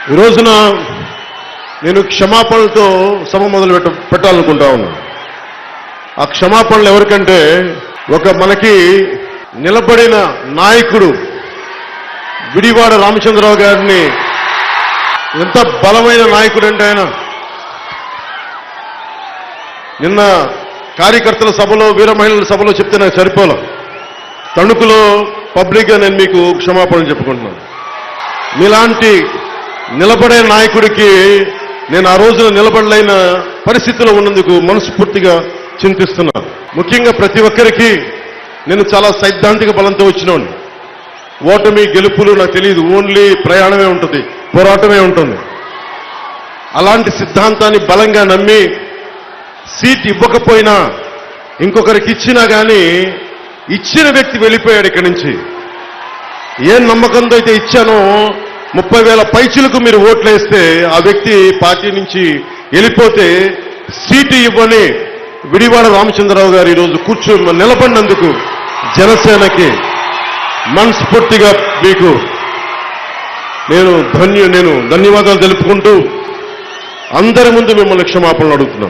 ఈ రోజున నేను క్షమాపణలతో సభ మొదలు పెట్టాలనుకుంటా ఉన్నాను. ఆ క్షమాపణలు ఎవరికంటే మనకి నిలబడిన నాయకుడు విడివాడ రామచంద్రరావు గారిని, ఎంత బలమైన నాయకుడు అంటే ఆయన నిన్న కార్యకర్తల సభలో, వీర మహిళల సభలో చెప్తే నాకు సరిపోలే. తణుకులో పబ్లిక్గా నేను మీకు క్షమాపణలు చెప్పుకుంటున్నాను. మీలాంటి నిలబడే నాయకుడికి నేను ఆ రోజున నిలబడలేని పరిస్థితిలో ఉన్నందుకు మనస్ఫూర్తిగా చింతిస్తున్నాను. ముఖ్యంగా ప్రతి ఒక్కరికి నేను చాలా సైద్ధాంతిక బలంతో వచ్చినోండి. ఓటమి గెలుపులు నాకు తెలియదు, ఓన్లీ ప్రయాణమే ఉంటుంది, పోరాటమే ఉంటుంది. అలాంటి సిద్ధాంతాన్ని బలంగా నమ్మి సీట్ ఇవ్వకపోయినా ఇంకొకరికి ఇచ్చినా కానీ ఇచ్చిన వ్యక్తి వెళ్ళిపోయాడు ఇక్కడి నుంచి. ఏ నమ్మకంతో అయితే ఇచ్చానో 30,000 పైచులకు మీరు ఓట్లేస్తే ఆ వ్యక్తి పార్టీ నుంచి వెళ్ళిపోతే సీటు ఇవ్వని విడివాడ రామచంద్రరావు గారు ఈరోజు నిలబడినందుకు జనసేనకి మనస్ఫూర్తిగా మీకు నేను ధన్యవాదాలు తెలుపుకుంటూ అందరి ముందు మిమ్మల్ని క్షమాపణలు అడుగుతున్నాను.